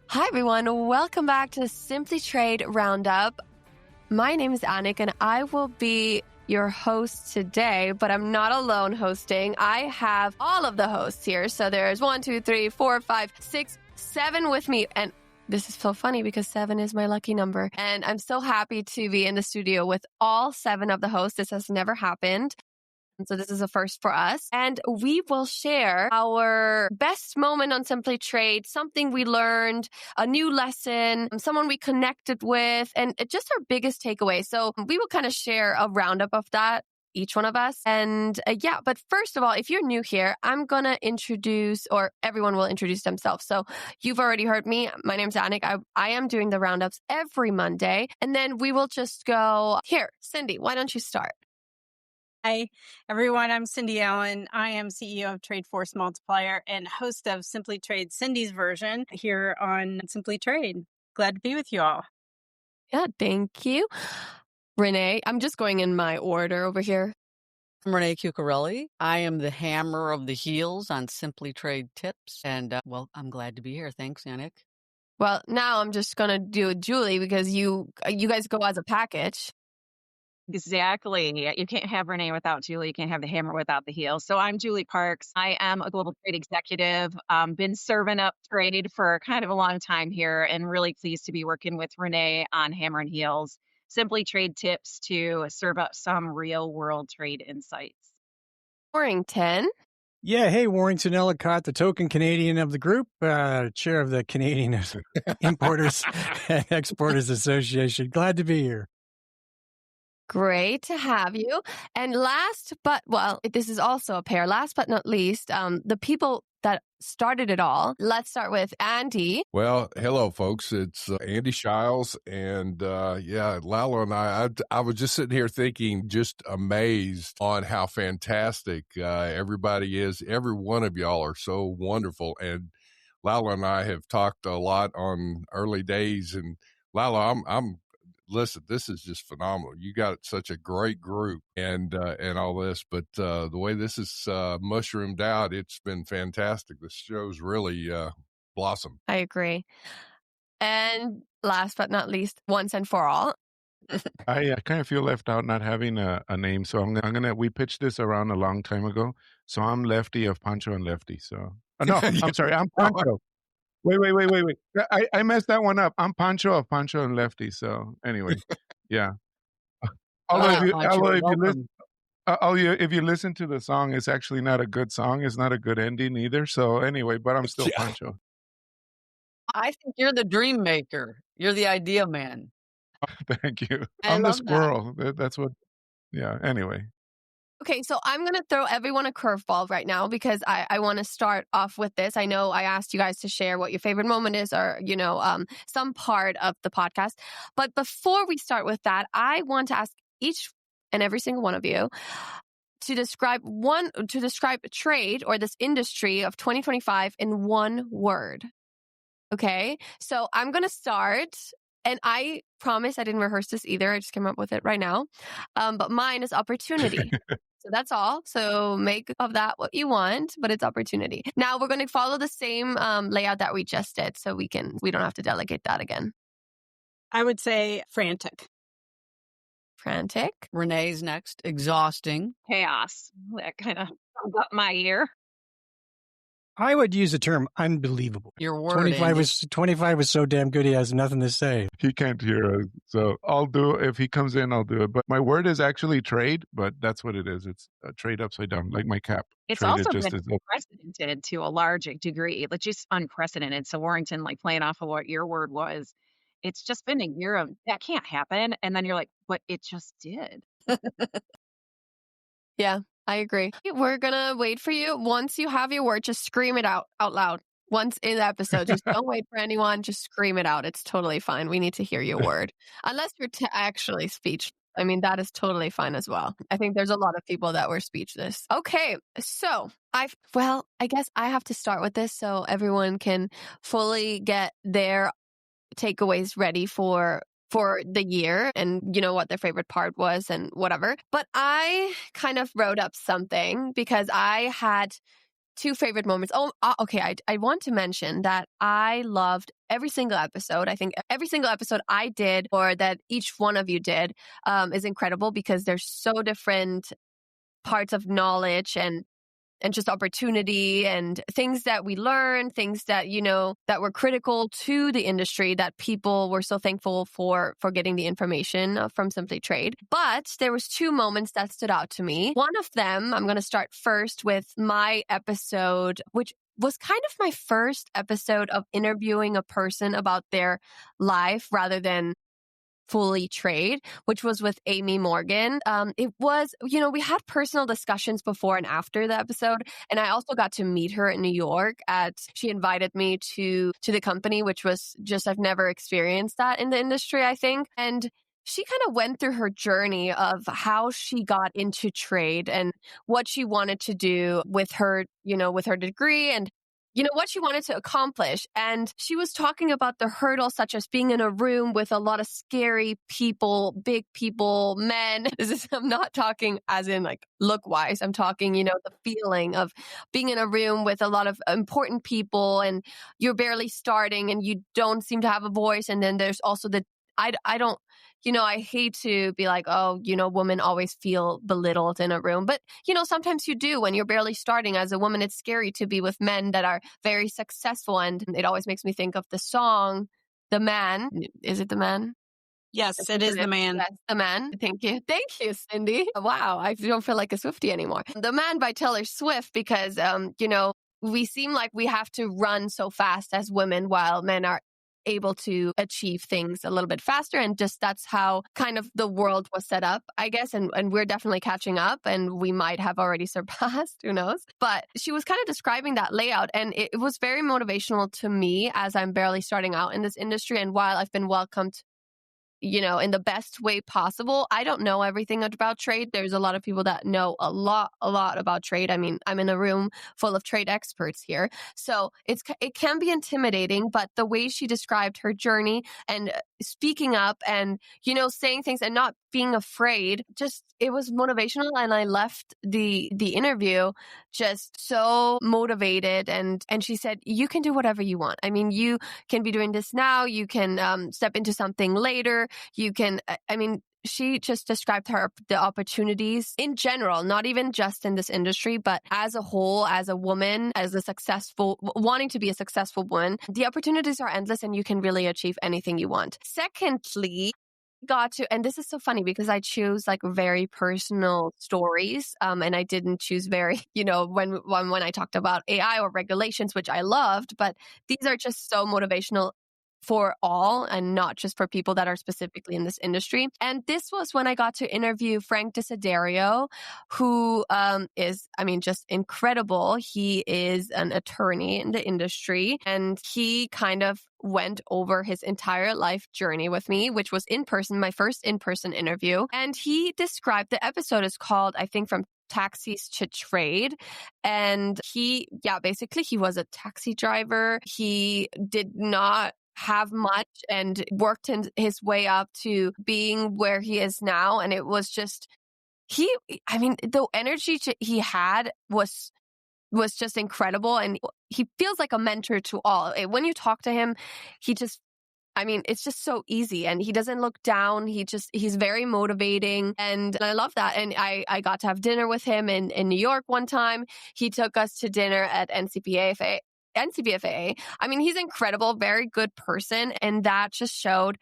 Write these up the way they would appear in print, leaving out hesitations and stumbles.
Hi, everyone. Welcome back to Simply Trade Roundup. My name is Annik, and I will be your host today, but I'm not alone hosting. I have all of the hosts here. So there's 1, 2, 3, 4, 5, 6, 7 with me. And this is so funny because 7 is my lucky number. And I'm so happy to be in the studio with all 7 of the hosts. This has never happened. So this is a first for us. And we will share our best moment on Simply Trade, something we learned, a new lesson, someone we connected with, and just our biggest takeaway. So we will kind of share a roundup of that, each one of us. And but first of all, if you're new here, I'm going to introduce, or everyone will introduce themselves. So you've already heard me. My name's Annik. I am doing the roundups every Monday. And then we will just go here. Cindy, why don't you start? Hi, everyone. I'm Cindy Allen. I am CEO of Trade Force Multiplier and host of Simply Trade, Cindy's version, here on Simply Trade. Glad to be with you all. Yeah, thank you. Renee, I'm just going in my order over here. I'm Renee Chiuchiarelli. I am the hammer of the heels on Simply Trade Tips. And, I'm glad to be here. Thanks, Annik. Well, now I'm just going to do Julie because you guys go as a package. Exactly. You can't have Renee without Julie. You can't have the hammer without the heel. So I'm Julie Parks. I am a global trade executive. Been serving up trade for kind of a long time here and really pleased to be working with Renee on hammer and heels. Simply Trade Tips to serve up some real world trade insights. Warrington. Yeah, hey, Warrington Ellacott, the token Canadian of the group, chair of the Canadian Importers and Exporters Association. Glad to be here. Great to have you. And this is also a pair. Last but not least, the people that started it all. Let's start with Andy. Well, hello, folks. It's Andy Shiles. And Lalo and I was just sitting here thinking, just amazed on how fantastic everybody is. Every one of y'all are so wonderful. And Lalo and I have talked a lot on early days. And Lalo, listen, this is just phenomenal. You got such a great group and all this, but the way this is mushroomed out, it's been fantastic. This show's really blossomed. I agree. And last but not least, once and for all. I kind of feel left out not having a name, so we pitched this around a long time ago. So I'm Lefty of Pancho and Lefty. So no, I'm sorry, I'm Pancho. Wait. I messed that one up. I'm Pancho of Pancho and Lefty. So anyway, yeah. If you listen to the song, it's actually not a good song. It's not a good ending either. So anyway, but I'm still Pancho. I think you're the dream maker. You're the idea man. Thank you. I'm the squirrel. That's what, yeah. Anyway. Okay, so I'm going to throw everyone a curveball right now because I want to start off with this. I know I asked you guys to share what your favorite moment is or, some part of the podcast. But before we start with that, I want to ask each and every single one of you to describe trade or this industry of 2025 in one word. Okay, so I'm going to start. And I promise I didn't rehearse this either. I just came up with it right now. But mine is opportunity. So that's all. So make of that what you want, but it's opportunity. Now we're going to follow the same layout that we just did. So we don't have to delegate that again. I would say frantic. Frantic. Renee's next. Exhausting. Chaos. That kind of comes up my ear. I would use the term unbelievable. Your word. 25 was so damn good he has nothing to say. He can't hear us. So I'll do it. If he comes in, I'll do it. But my word is actually trade, but that's what it is. It's a trade upside down, like my cap. It's trade also been unprecedented to a large degree. Like just unprecedented. So Warrington, like playing off of what your word was, it's just been a year of that can't happen. And then you're like, but it just did. Yeah. I agree. We're going to wait for you. Once you have your word, just scream it out loud. Once in the episode, just don't wait for anyone. Just scream it out. It's totally fine. We need to hear your word. Unless you're actually speechless. I mean, that is totally fine as well. I think there's a lot of people that were speechless. Okay. So I guess I have to start with this so everyone can fully get their takeaways ready for the year and what their favorite part was and whatever. But I kind of wrote up something because I had two favorite moments. Okay. I want to mention that I loved every single episode. I think every single episode I did or that each one of you did is incredible because there's so different parts of knowledge and just opportunity and things that we learned, things that, that were critical to the industry that people were so thankful for getting the information from Simply Trade. But there was two moments that stood out to me. One of them, I'm going to start first with my episode, which was kind of my first episode of interviewing a person about their life rather than fully trade, which was with Amy Morgan. It was, we had personal discussions before and after the episode. And I also got to meet her in New York she invited me to the company, which was just, I've never experienced that in the industry, I think. And she kind of went through her journey of how she got into trade and what she wanted to do with her, with her degree and what she wanted to accomplish. And she was talking about the hurdles such as being in a room with a lot of scary people, big people, men. I'm not talking as in like look wise. I'm talking, the feeling of being in a room with a lot of important people and you're barely starting and you don't seem to have a voice. And then there's also I don't, I hate to be like, oh, women always feel belittled in a room. But, sometimes you do when you're barely starting as a woman. It's scary to be with men that are very successful. And it always makes me think of the song, The Man. Is it The Man? Yes, it is The Man. Yes, The Man. Thank you. Thank you, Cindy. Wow. I don't feel like a Swiftie anymore. The Man by Taylor Swift, because, we seem like we have to run so fast as women while men are able to achieve things a little bit faster. And just that's how kind of the world was set up, I guess. And we're definitely catching up and we might have already surpassed, who knows? But she was kind of describing that layout and it was very motivational to me as I'm barely starting out in this industry. And while I've been welcomed in the best way possible. I don't know everything about trade. There's a lot of people that know a lot about trade. I mean, I'm in a room full of trade experts here. So it can be intimidating, but the way she described her journey and speaking up and, saying things and not being afraid, just, it was motivational. And I left the interview just so motivated. And she said, you can do whatever you want. I mean, you can be doing this now. You can step into something later. You can, she just described the opportunities in general, not even just in this industry, but as a whole, as a woman, wanting to be a successful woman, the opportunities are endless and you can really achieve anything you want. Secondly, and this is so funny because I choose like very personal stories, and I didn't choose very, when I talked about AI or regulations, which I loved, but these are just so motivational for all and not just for people that are specifically in this industry. And this was when I got to interview Frank Desiderio, who is, just incredible. He is an attorney in the industry and he kind of went over his entire life journey with me, which was in person, my first in-person interview. And he described, the episode is called, I think, From Taxis to Trade. And he was a taxi driver. He did not have much and worked his way up to being where he is now. And it was just, the energy he had was just incredible. And he feels like a mentor to all. When you talk to him, it's just so easy and he doesn't look down. He's very motivating and I love that. And I got to have dinner with him in New York one time. He took us to dinner at NCBFA. He's incredible, very good person. And that just showed,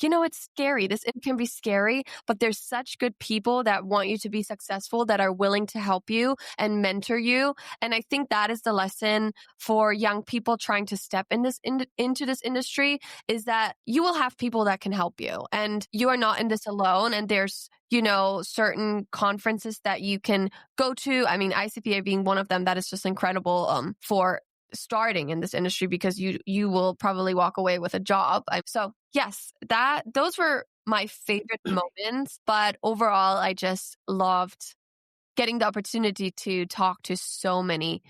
it's scary. It can be scary, but there's such good people that want you to be successful, that are willing to help you and mentor you. And I think that is the lesson for young people trying to step into this industry, is that you will have people that can help you and you are not in this alone. And there's, certain conferences that you can go to. ICPA being one of them, that is just incredible for starting in this industry because you will probably walk away with a job. So yes, those were my favorite moments, but overall I just loved getting the opportunity to talk to so many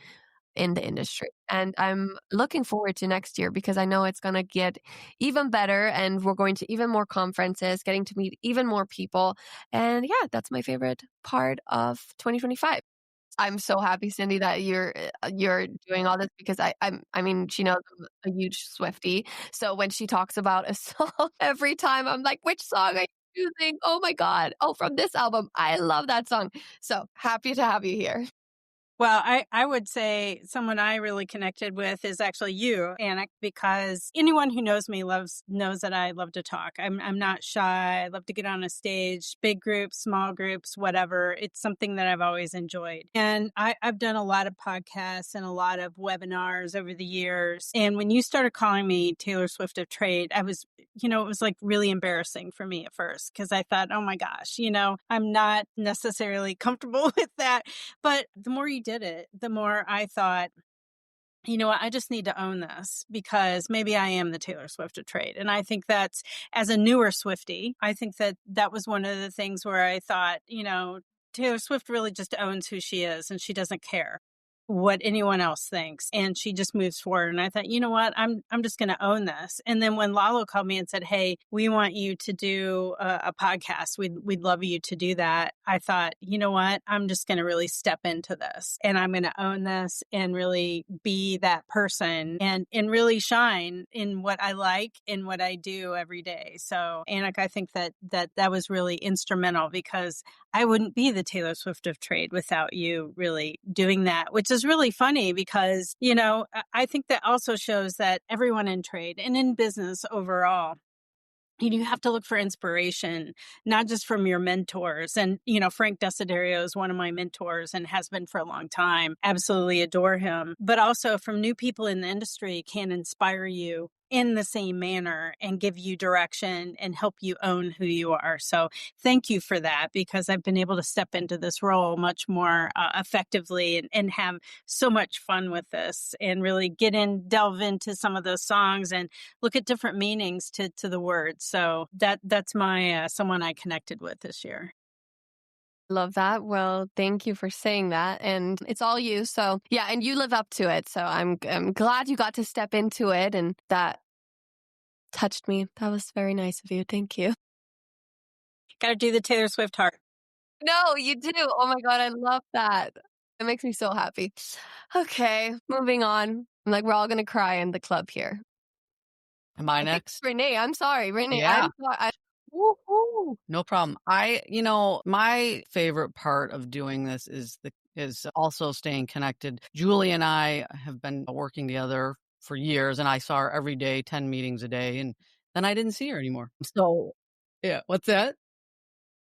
in the industry. And I'm looking forward to next year because I know it's going to get even better and we're going to even more conferences, getting to meet even more people. And yeah, that's my favorite part of 2025. I'm so happy, Cindy, that you're doing all this because I mean, she knows I'm a huge Swiftie. So when she talks about a song every time, I'm like, which song are you choosing? Oh my God. Oh, from this album. I love that song. So happy to have you here. Well, I would say someone I really connected with is actually you, Annik, because anyone who knows me knows that I love to talk. I'm not shy. I love to get on a stage, big groups, small groups, whatever. It's something that I've always enjoyed. And I've done a lot of podcasts and a lot of webinars over the years. And when you started calling me Taylor Swift of Trade, I was, it was like really embarrassing for me at first because I thought, oh my gosh, I'm not necessarily comfortable with that. But the more you did it, the more I thought, I just need to own this because maybe I am the Taylor Swift of trade. And I think that's, as a newer Swiftie, I think that was one of the things where I thought, Taylor Swift really just owns who she is and she doesn't care what anyone else thinks, and she just moves forward. And I thought, you know what, I'm just going to own this. And then when Lalo called me and said, hey, we want you to do a podcast, we'd love you to do that, I thought, you know what, I'm just going to really step into this and I'm going to own this and really be that person and really shine in what I like and what I do every day. So Annik, I think that was really instrumental because I wouldn't be the Taylor Swift of trade without you really doing that, which is really funny because, I think that also shows that everyone in trade and in business overall, you have to look for inspiration, not just from your mentors. And, Frank Desiderio is one of my mentors and has been for a long time. Absolutely adore him. But also from new people in the industry can inspire you in the same manner and give you direction and help you own who you are. So thank you for that, because I've been able to step into this role much more effectively and have so much fun with this and really delve into some of those songs and look at different meanings to the words. So that's my someone I connected with this year. Love that. Well, thank you for saying that. And it's all you. So yeah, and you live up to it. So I'm glad you got to step into it, and that touched me. That was very nice of you. Thank you. Got to do the Taylor Swift heart. No, you do. Oh my God, I love that. It makes me so happy. Okay, moving on. I'm like, we're all going to cry in the club here. Am I next? Renee, I'm sorry. Renee, Yeah. I'm sorry. Woo-hoo. No problem. My favorite part of doing this is also staying connected. Julie and I have been working together for years, and I saw her every day, 10 meetings a day, and then I didn't see her anymore. So, yeah, what's that?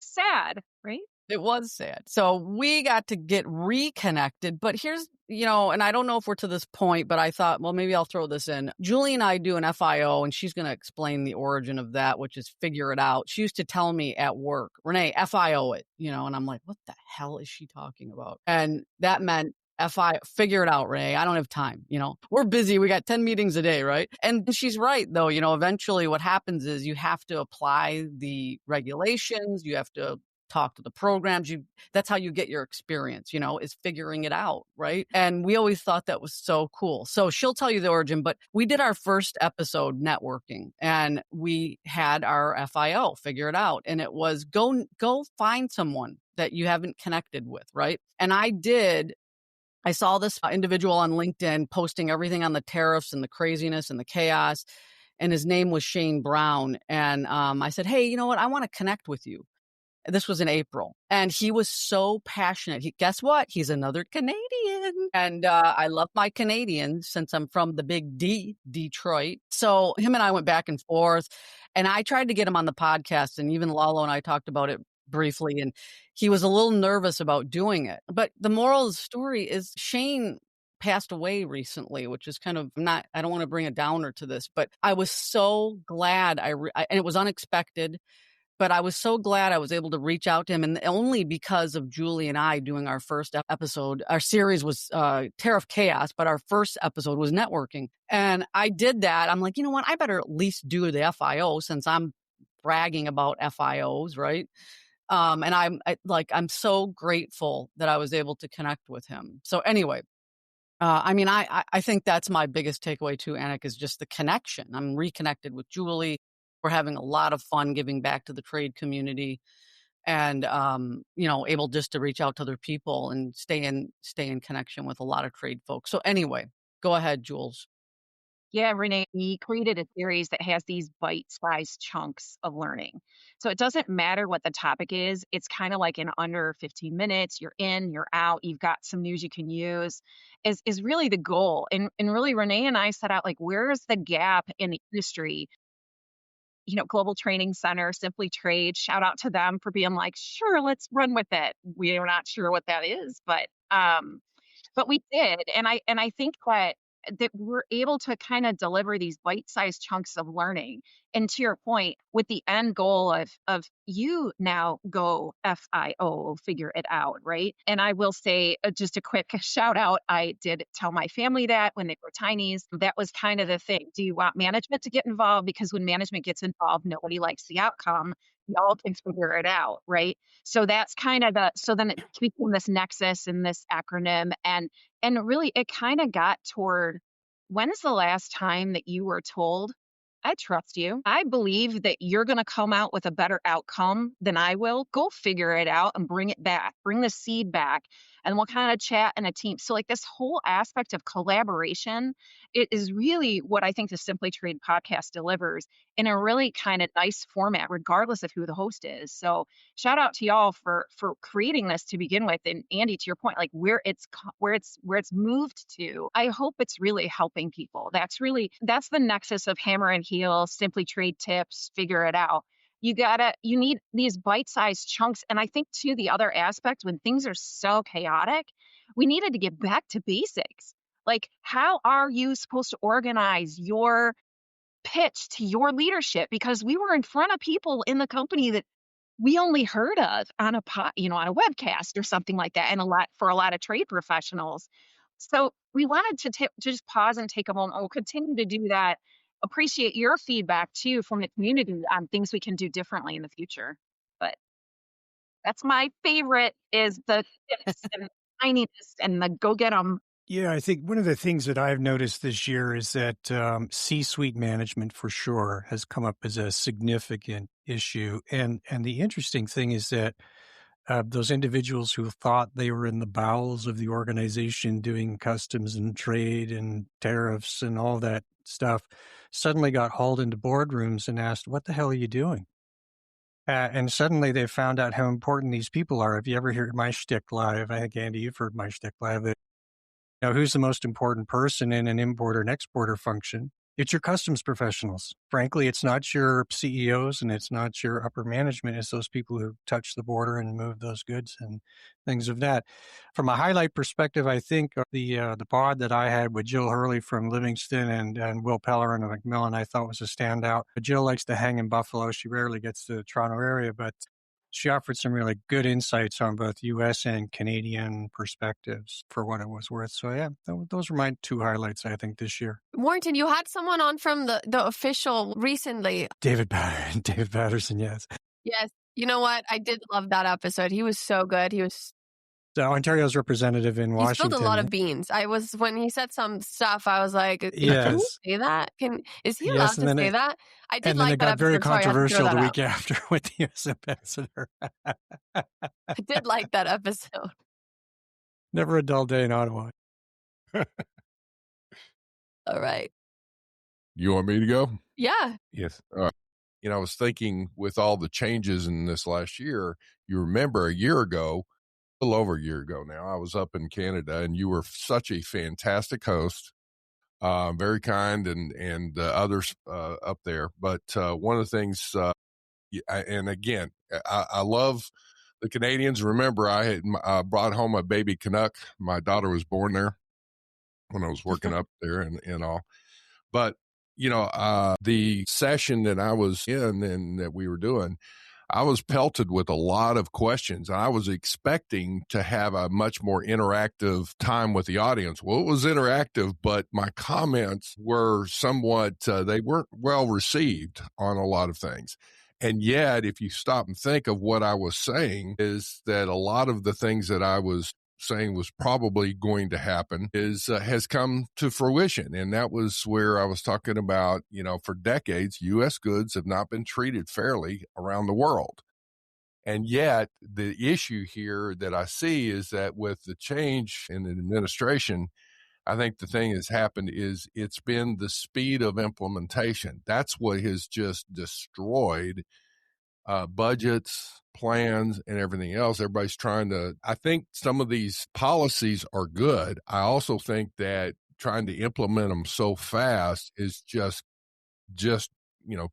Sad, right? It was sad. So we got to get reconnected, but here's, and I don't know if we're to this point, but I thought, well, maybe I'll throw this in. Julie and I do an FIO, and she's going to explain the origin of that, which is figure it out. She used to tell me at work, Renee, FIO it, and I'm like, what the hell is she talking about? And that meant figure it out, Ray. I don't have time. We're busy. We got 10 meetings a day, right? And she's right, though. Eventually what happens is you have to apply the regulations. You have to talk to the programs. That's how you get your experience, is figuring it out, right? And we always thought that was so cool. So she'll tell you the origin, but we did our first episode networking, and we had our FIO, figure it out. And it was go find someone that you haven't connected with, right? And I saw this individual on LinkedIn posting everything on the tariffs and the craziness and the chaos. And his name was Shane Brown. And I said, hey, you know what? I want to connect with you. This was in April. And he was so passionate. Guess what? He's another Canadian. And I love my Canadians since I'm from the big D, Detroit. So him and I went back and forth. And I tried to get him on the podcast. And even Lalo and I talked about it briefly. And he was a little nervous about doing it. But the moral of the story is Shane passed away recently, which is kind of I don't want to bring a downer to this, but I was so glad and it was unexpected. But I was so glad I was able to reach out to him, and only because of Julie and I doing our first episode. Our series was Tariff Chaos, but our first episode was networking. And I did that. I'm like, you know what? I better at least do the FIO since I'm bragging about FIOs, right? And I'm so grateful that I was able to connect with him. So anyway, I think that's my biggest takeaway too, Annik, is just the connection. I'm reconnected with Julie. We're having a lot of fun giving back to the trade community. and, able just to reach out to other people and stay in connection with a lot of trade folks. So anyway, go ahead, Jules. Yeah, Renee, we created a series that has these bite-sized chunks of learning. So it doesn't matter what the topic is. It's kind of like in under 15 minutes, you're in, you're out, you've got some news you can use, is really the goal. And really, Renee and I set out like, where's the gap in the industry? Global Training Center, Simply Trade, shout out to them for being like, sure, let's run with it. We are not sure what that is, but we did. And I think that we're able to kind of deliver these bite-sized chunks of learning. And to your point, with the end goal of you now go FIO, figure it out, right? And I will say just a quick shout out. I did tell my family that when they were tinies, that was kind of the thing. Do you want management to get involved? Because when management gets involved, nobody likes the outcome. Y'all can figure it out, right? So that's kind of so then it became this nexus and this acronym. And really it kind of got toward, when is the last time that you were told, I trust you. I believe that you're going to come out with a better outcome than I will. Go figure it out and bring it back. Bring the seed back and we'll kind of chat in a team. So like this whole aspect of collaboration, it is really what I think the Simply Trade podcast delivers in a really kind of nice format, regardless of who the host is. So shout out to y'all for creating this to begin with. And Andy, to your point, like where it's moved to, I hope it's really helping people. That's the nexus of hammer and heel, Simply Trade tips, figure it out. You need these bite-sized chunks. And I think too, the other aspect, when things are so chaotic, we needed to get back to basics. Like, how are you supposed to organize your pitch to your leadership? Because we were in front of people in the company that we only heard of on a webcast or something like that, and for a lot of trade professionals. So we wanted to just pause and take a moment. We'll continue to do that. Appreciate your feedback too from the community on things we can do differently in the future. But that's my favorite, is the tips and tininess and the go get them. Yeah, I think one of the things that I've noticed this year is that C-suite management for sure has come up as a significant issue. And the interesting thing is that those individuals who thought they were in the bowels of the organization doing customs and trade and tariffs and all that stuff suddenly got hauled into boardrooms and asked, what the hell are you doing? And suddenly they found out how important these people are. If you ever hear my shtick live, I think, Andy, you've heard my shtick live, that who's the most important person in an importer and exporter function? It's your customs professionals. Frankly, it's not your CEOs and it's not your upper management. It's those people who touch the border and move those goods and things of that. From a highlight perspective, I think the pod that I had with Jill Hurley from Livingston and Will Pellerin of Macmillan, I thought was a standout. Jill likes to hang in Buffalo. She rarely gets to the Toronto area, but she offered some really good insights on both U.S. and Canadian perspectives for what it was worth. So, yeah, those were my two highlights, I think, this year. Warrington, you had someone on from the official recently. David Patterson, yes. Yes. You know what? I did love that episode. He was so good. He was... Ontario's representative in Washington. He spilled a lot of beans. When he said some stuff, I was like, yes. Can he say that? Is he allowed to say that? I did like that episode. And then it got very controversial the week after with the U.S. ambassador. I did like that episode. Never a dull day in Ottawa. All right. You want me to go? Yeah. Yes. I was thinking with all the changes in this last year, you remember a little over a year ago now, I was up in Canada and you were such a fantastic host, very kind and others up there. But one of the things, and again, I love the Canadians. Remember, I had brought home a baby Canuck. My daughter was born there when I was working up there and all. But, the session that I was in and that we were doing, I was pelted with a lot of questions. I was expecting to have a much more interactive time with the audience. Well, it was interactive, but my comments were somewhat, they weren't well received on a lot of things. And yet, if you stop and think of what I was saying, is that a lot of the things that I was saying was probably going to happen has come to fruition. And that was where I was talking about, for decades, U.S. goods have not been treated fairly around the world. And yet the issue here that I see is that with the change in the administration, I think the thing that's happened is it's been the speed of implementation. That's what has just destroyed budgets, plans, and everything else. Everybody's trying to, I think some of these policies are good. I also think that trying to implement them so fast is just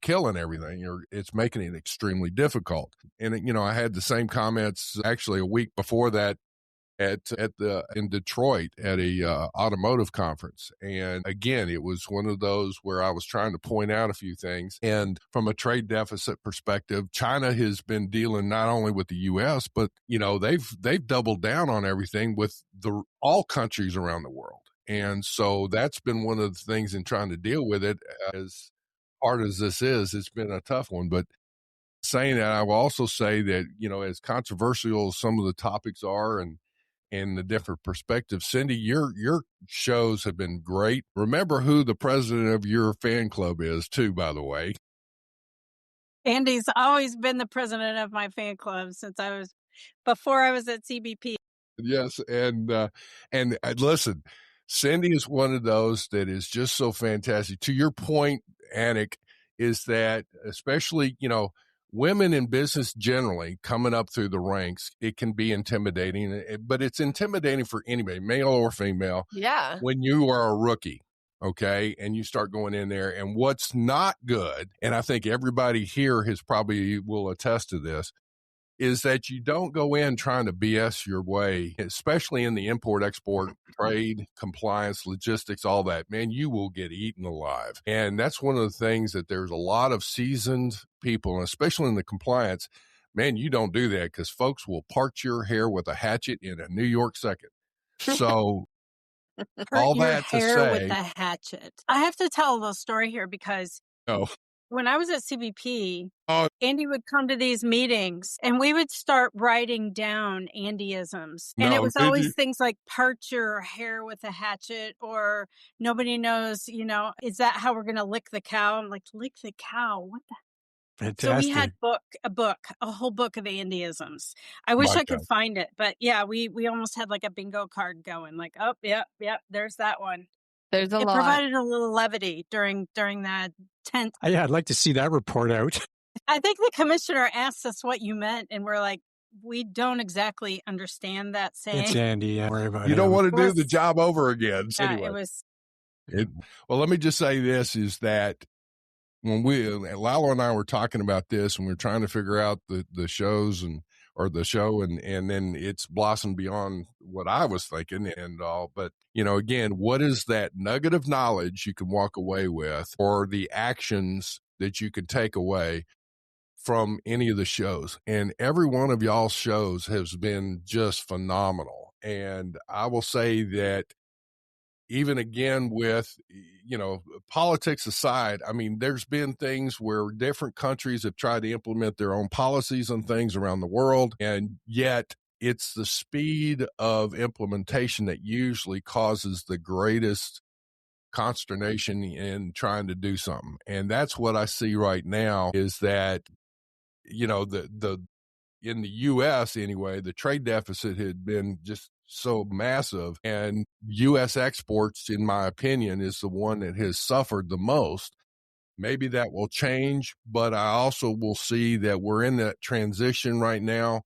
killing everything, or it's making it extremely difficult. And I had the same comments actually a week before that in Detroit at a automotive conference. And again, it was one of those where I was trying to point out a few things. And from a trade deficit perspective, China has been dealing not only with the U.S., but they've doubled down on everything with all countries around the world. And so that's been one of the things in trying to deal with it. As hard as this is, it's been a tough one. But saying that, I will also say that, as controversial as some of the topics are and the different perspectives, Cindy, your shows have been great. Remember who the president of your fan club is, too, by the way. Andy's always been the president of my fan club before I was at CBP. Yes, and listen, Cindy is one of those that is just so fantastic. To your point, Annik, is that especially, women in business generally coming up through the ranks, it can be intimidating, but it's intimidating for anybody, male or female. Yeah. When you are a rookie, okay, and you start going in there, and what's not good, and I think everybody here will attest to this, is that you don't go in trying to BS your way, especially in the import-export, trade, compliance, logistics, all that. Man, you will get eaten alive. And that's one of the things that there's a lot of seasoned people, and especially in the compliance, man, you don't do that because folks will part your hair with a hatchet in a New York second. So all that to say, with a hatchet. I have to tell a little story here because when I was at CBP, Andy would come to these meetings and we would start writing down Andyisms. And it was always things like part your hair with a hatchet, or nobody knows, is that how we're going to lick the cow? I'm like, lick the cow? What the? Fantastic. So we had a whole book of Andyisms. I wish I could find it, but yeah, we almost had like a bingo card going, like, oh, yep, there's that one. There's a lot. It provided a little levity during that tense. Yeah, I'd like to see that report out. I think the commissioner asked us what you meant, and we're like, we don't exactly understand that saying. It's Andy. Don't worry about it. You don't want to do the job over again. Yeah, anyway. Well, let me just say this is that when Lalo and I were talking about this, and we were trying to figure out the shows or the show, and then it's blossomed beyond what I was thinking and all. But, again, what is that nugget of knowledge you can walk away with, or the actions that you can take away from any of the shows? And every one of y'all's shows has been just phenomenal. And I will say that even again with, politics aside, I mean, there's been things where different countries have tried to implement their own policies and things around the world. And yet it's the speed of implementation that usually causes the greatest consternation in trying to do something. And that's what I see right now is that, in the U.S. anyway, the trade deficit had been just so massive, and U.S. exports, in my opinion, is the one that has suffered the most. Maybe that will change, but I also will see that we're in that transition right now.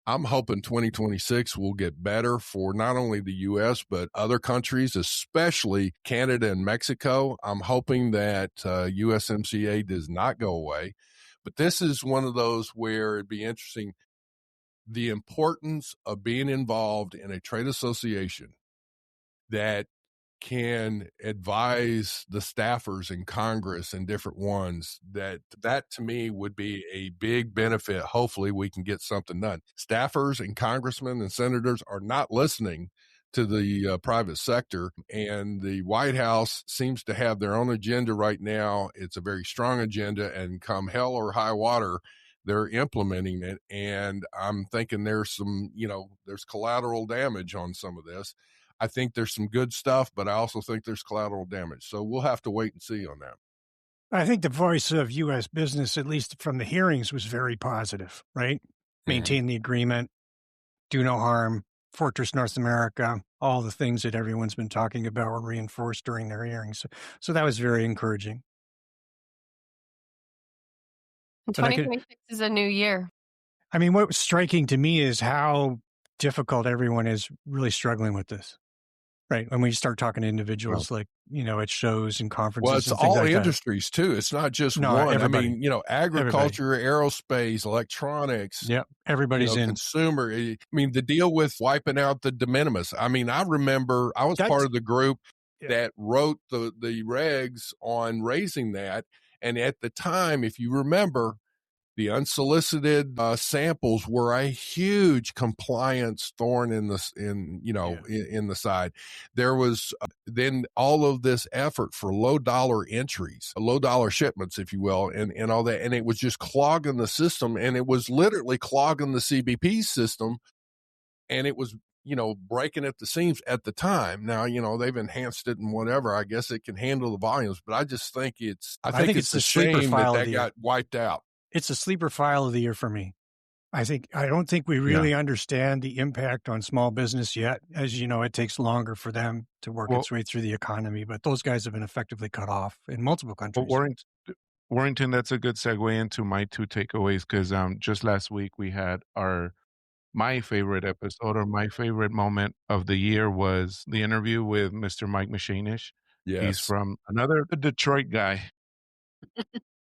I'm hoping 2026 will get better for not only the U.S., but other countries, especially Canada and Mexico. I'm hoping that USMCA does not go away. But this is one of those where it'd be interesting, the importance of being involved in a trade association that can advise the staffers in Congress and different ones, that to me would be a big benefit. Hopefully we can get something done. Staffers and congressmen and senators are not listening to the private sector, and the White House seems to have their own agenda right now. It's a very strong agenda, and come hell or high water, they're implementing it. And I'm thinking there's some, there's collateral damage on some of this. I think there's some good stuff, but I also think there's collateral damage. So we'll have to wait and see on that. I think the voice of U.S. business, at least from the hearings, was very positive, right? maintain the agreement, do no harm, Fortress North America, all the things that everyone's been talking about were reinforced during their hearings. So that was very encouraging. And 2026 is a new year. I mean, what was striking to me is how difficult everyone is really struggling with this. Right. When we start talking to individuals, like, at shows and conferences. Well, it's and things all like industries too. It's not just No, one. everybody. I mean, agriculture, aerospace, electronics. Yep. Everybody's in. Consumer. I mean, the deal with wiping out the de minimis. I mean, I remember I was part of the group that wrote the regs on raising that. And at the time, if you remember, the unsolicited samples were a huge compliance thorn in the side. There was then all of this effort for low dollar entries, low dollar shipments, if you will, and all that. And it was just clogging the system, and it was literally clogging the CBP system. And it was, breaking at the seams at the time. Now, they've enhanced it and whatever. I guess it can handle the volumes, but I just think it's the a shame that got wiped out. It's a sleeper file of the year for me. I don't think we really understand the impact on small business yet. As you know, it takes longer for them to work its way through the economy, but those guys have been effectively cut off in multiple countries. Warrington, that's a good segue into my two takeaways, because just last week we had my favorite episode, or my favorite moment of the year, was the interview with Mr. Mike Machinish. Yes. He's from another Detroit guy.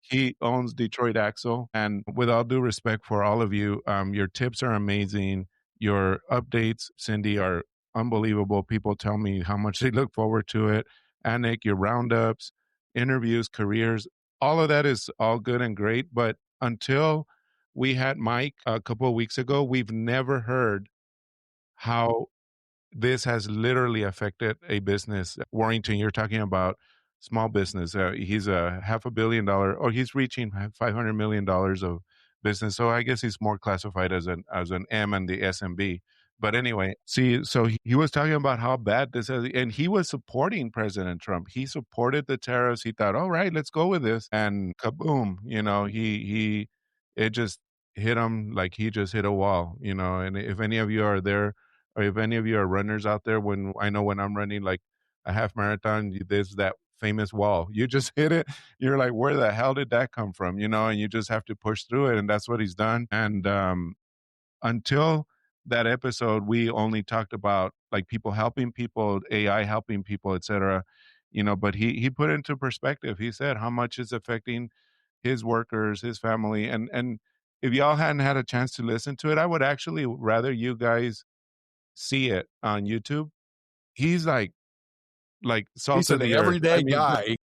He owns Detroit Axle. And with all due respect for all of you, your tips are amazing. Your updates, Cindy, are unbelievable. People tell me how much they look forward to it. Annik, your roundups, interviews, careers, all of that is all good and great. But until we had Mike a couple of weeks ago, we've never heard how this has literally affected a business. Warrington, you're talking about small business. He's a $500 million, or he's reaching $500 million of business. So I guess he's more classified as an M and the SMB. But anyway, so he was talking about how bad this is, and he was supporting President Trump. He supported the tariffs. He thought, all right, let's go with this. And kaboom, it just hit him like he just hit a wall, and if any of you are there, or if any of you are runners out there, when I'm running like a half marathon, there's that famous wall. You just hit it. You're like, where the hell did that come from? And you just have to push through it. And that's what he's done. And until that episode, we only talked about like people helping people, AI helping people, etc. But he put into perspective. He said how much it's affecting his workers, his family. And if y'all hadn't had a chance to listen to it, I would actually rather you guys see it on YouTube. He's like salt He's of an the everyday earth. guy.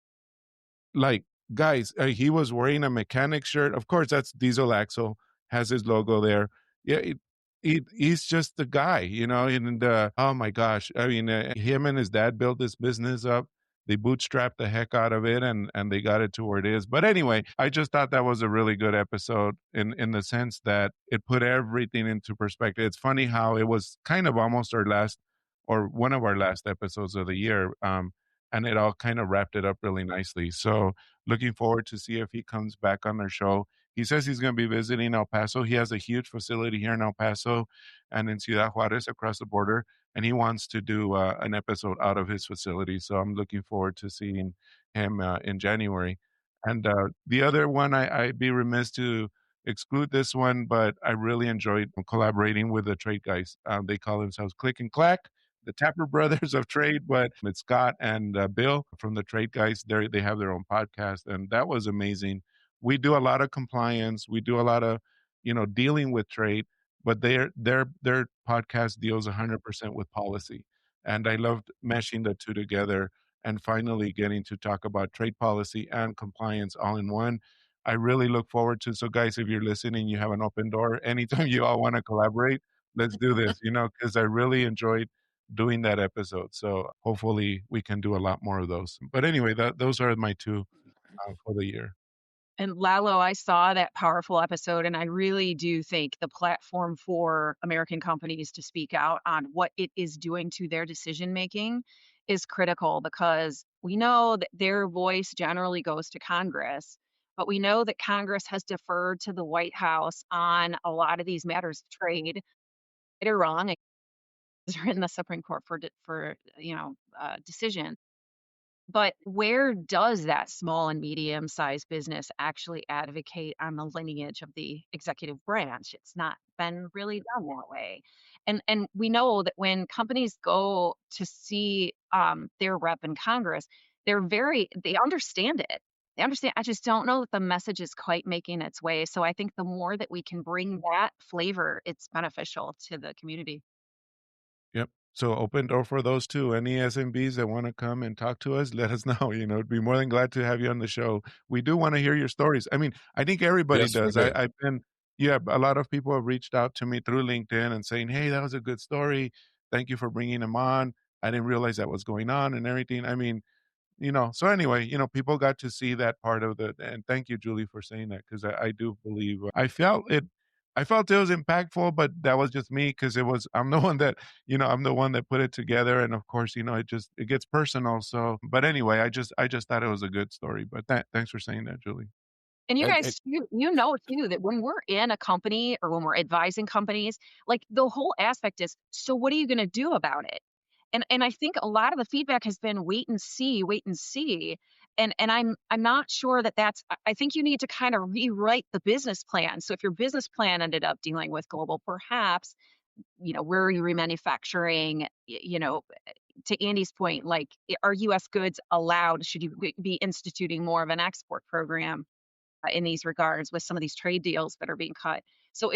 Like, guys, he was wearing a mechanic shirt. Of course, that's Diesel Axle, has his logo there. Yeah, he's just the guy, and oh my gosh. I mean, him and his dad built this business up. They bootstrapped the heck out of it, and they got it to where it is. But anyway, I just thought that was a really good episode in the sense that it put everything into perspective. It's funny how it was kind of almost one of our last episodes of the year. And it all kind of wrapped it up really nicely. So looking forward to see if he comes back on our show. He says he's going to be visiting El Paso. He has a huge facility here in El Paso and in Ciudad Juarez across the border, and he wants to do an episode out of his facility. So I'm looking forward to seeing him in January. And the other one, I'd be remiss to exclude this one, but I really enjoyed collaborating with the trade guys. They call themselves Click and Clack, the Tapper Brothers of Trade, but it's Scott and Bill from the Trade Guys. They have their own podcast, and that was amazing. We do a lot of compliance. We do a lot of, dealing with trade, but their podcast deals 100% with policy. And I loved meshing the two together and finally getting to talk about trade policy and compliance all in one. I really look forward to. So guys, if you're listening, you have an open door. Anytime you all want to collaborate, let's do this, because I really enjoyed doing that episode. So hopefully we can do a lot more of those. But anyway, those are my two for the year. And Lalo, I saw that powerful episode, and I really do think the platform for American companies to speak out on what it is doing to their decision making is critical, because we know that their voice generally goes to Congress, But we know that Congress has deferred to the White House on a lot of these matters of trade. Right or wrong, they're in the Supreme Court for decision. But where does that small and medium-sized business actually advocate on the lineage of the executive branch? It's not been really done that way. And we know that when companies go to see their rep in Congress, they understand it. They understand. I just don't know that the message is quite making its way. So I think the more that we can bring that flavor, it's beneficial to the community. Yep. So open door for those too. Any SMBs that want to come and talk to us, let us know. I'd be more than glad to have you on the show. We do want to hear your stories. I mean, I think everybody Yes, we does. do. A lot of people have reached out to me through LinkedIn and saying, hey, that was a good story. Thank you for bringing them on. I didn't realize that was going on and everything. I mean, so anyway, people got to see that part of and thank you, Julie, for saying that, because I do believe I felt it was impactful, but that was just me, because I'm the one that put it together. And of course, it gets personal. So, but anyway, I just thought it was a good story, but thanks for saying that, Julie. And you And guys, you know too, that when we're in a company or when we're advising companies, like the whole aspect is, so what are you going to do about it? And I think a lot of the feedback has been wait and see, wait and see. And I'm not sure I think you need to kind of rewrite the business plan. So if your business plan ended up dealing with global, perhaps, where are you remanufacturing, to Andy's point, like, are US goods allowed? Should you be instituting more of an export program in these regards with some of these trade deals that are being cut? So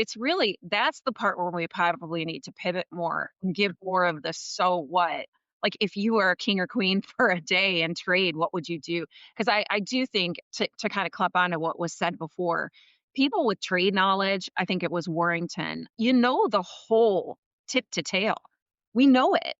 that's the part where we probably need to pivot more and give more of the so what. Like, if you were a king or queen for a day in trade, what would you do? Because I do think, to kind of clap on to what was said before, people with trade knowledge, I think it was Warrington, the whole tip to tail. We know it.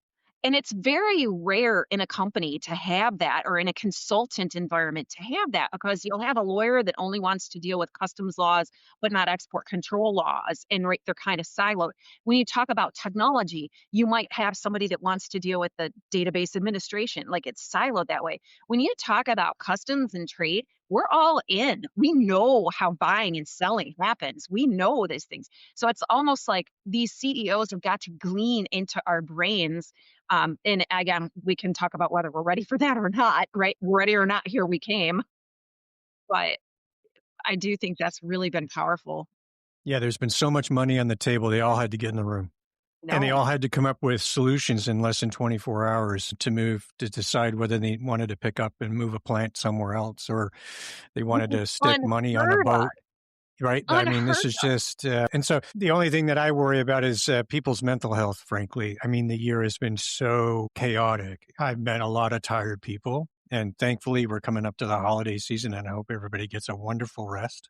And it's very rare in a company to have that, or in a consultant environment to have that, because you'll have a lawyer that only wants to deal with customs laws, but not export control laws. And right, they're kind of siloed. When you talk about technology, you might have somebody that wants to deal with the database administration, like it's siloed that way. When you talk about customs and trade, we're all in. We know how buying and selling happens. We know these things. So it's almost like these CEOs have got to glean into our brains. And again, we can talk about whether we're ready for that or not, right? Ready or not, here we came. But I do think that's really been powerful. Yeah, there's been so much money on the table. They all had to get in the room. And they all had to come up with solutions in less than 24 hours to decide whether they wanted to pick up and move a plant somewhere else, or they wanted to stick money on a boat. Right. I mean, this is just, and so the only thing that I worry about is people's mental health, frankly. I mean, the year has been so chaotic. I've met a lot of tired people, and thankfully we're coming up to the holiday season, and I hope everybody gets a wonderful rest.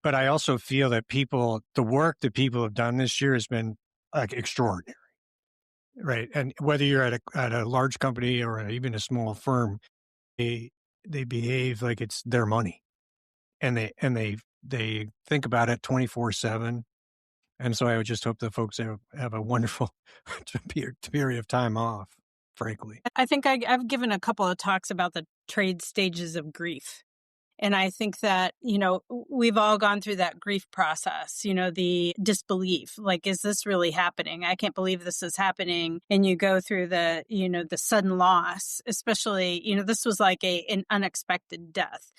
But I also feel that the work that people have done this year has been like extraordinary. Right. And whether you're at a large company or even a small firm, they behave like it's their money. And they think about it 24/7. And so I would just hope that folks have a wonderful period of time off, frankly. I think I've given a couple of talks about the trade stages of grief. And I think that, we've all gone through that grief process, the disbelief, like, is this really happening? I can't believe this is happening. And you go through the sudden loss, especially, this was like an unexpected death.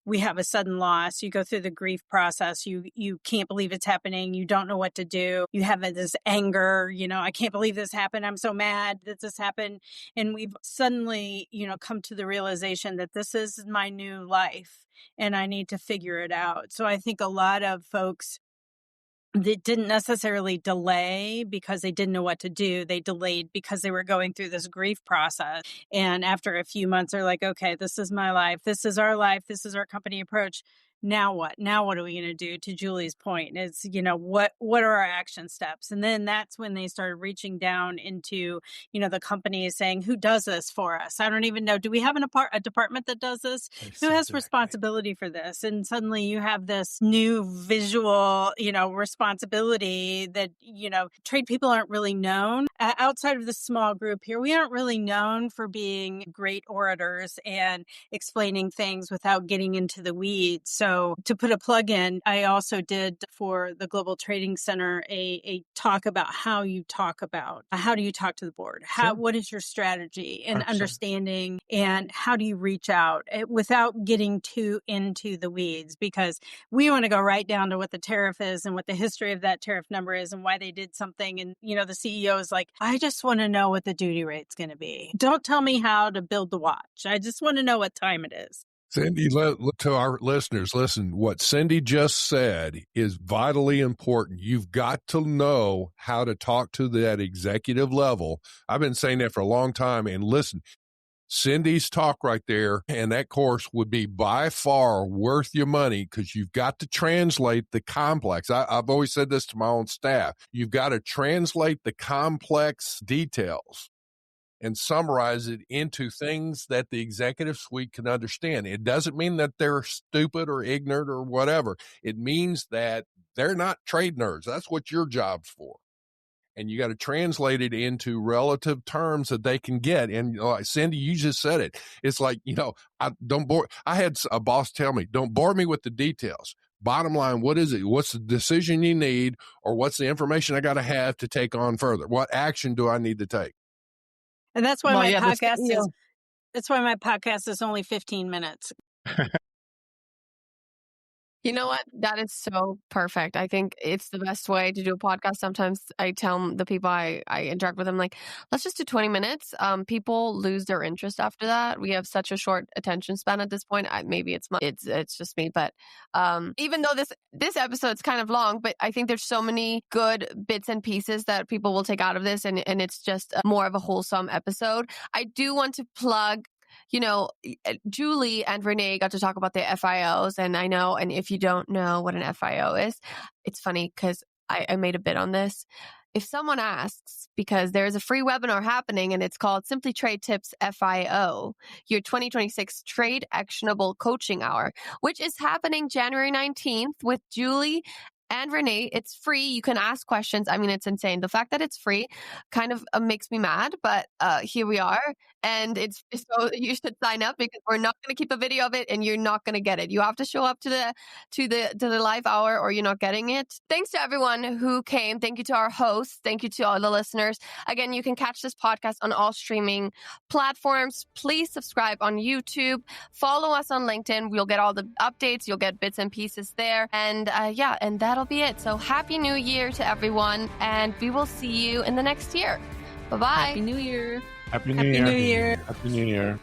We have a sudden loss. You go through the grief process. You can't believe it's happening. You don't know what to do. You have this anger, I can't believe this happened. I'm so mad that this happened. And we've suddenly, come to the realization that this is my new life. And I need to figure it out. So I think a lot of folks that didn't necessarily delay because they didn't know what to do. They delayed because they were going through this grief process. And after a few months, they're like, okay, this is my life. This is our life. This is our company approach. now what? Now what are we going to do? To Julie's point, is, what are our action steps? And then that's when they started reaching down into, the companies saying, who does this for us? I don't even know. Do we have a department that does this? Who has responsibility for this? And suddenly you have this new visual, responsibility that, trade people aren't really known outside of the small group here. We aren't really known for being great orators and explaining things without getting into the weeds. So to put a plug in, I also did for the Global Trading Center a talk about how do you talk to the board? What is your strategy and understanding, and how do you reach out without getting too into the weeds? Because we want to go right down to what the tariff is and what the history of that tariff number is and why they did something. And, the CEO is like, I just want to know what the duty rate's going to be. Don't tell me how to build the watch. I just want to know what time it is. Cindy, to our listeners, listen, what Cindy just said is vitally important. You've got to know how to talk to that executive level. I've been saying that for a long time. And listen, Cindy's talk right there and that course would be by far worth your money, because you've got to translate the complex. I've always said this to my own staff. You've got to translate the complex details and summarize it into things that the executive suite can understand. It doesn't mean that they're stupid or ignorant or whatever. It means that they're not trade nerds. That's what your job's for. And you got to translate it into relative terms that they can get. And like Cindy, you just said it. It's like, I had a boss tell me, don't bore me with the details. Bottom line, what is it? What's the decision you need, or what's the information I got to have to take on further? What action do I need to take? And that's why that's why my podcast is only 15 minutes. You know what? That is so perfect. I think it's the best way to do a podcast. Sometimes I tell the people I interact with them, like, let's just do 20 minutes. People lose their interest after that. We have such a short attention span at this point. Maybe it's just me, but even though this episode's kind of long, but I think there's so many good bits and pieces that people will take out of this, and it's just more of a wholesome episode. I do want to plug, Julie and Renee got to talk about the FIOs, and I know, and if you don't know what an FIO is, it's funny because I made a bit on this. If someone asks, because there's a free webinar happening and it's called Simply Trade Tips FIO, your 2026 Trade Actionable Coaching Hour, which is happening January 19th with Julie and Renee. It's free. You can ask questions. I mean, it's insane. The fact that it's free kind of makes me mad, but here we are. And so you should sign up, because we're not going to keep a video of it and you're not going to get it. You have to show up to the live hour or you're not getting it. Thanks to everyone who came. Thank you to our hosts. Thank you to all the listeners. Again, you can catch this podcast on all streaming platforms. Please subscribe on YouTube. Follow us on LinkedIn. You'll get all the updates. You'll get bits and pieces there. And and that'll be it. So Happy New Year to everyone, and we will see you in the next year. Bye-bye. Happy New Year. Happy New Year. Happy New Year.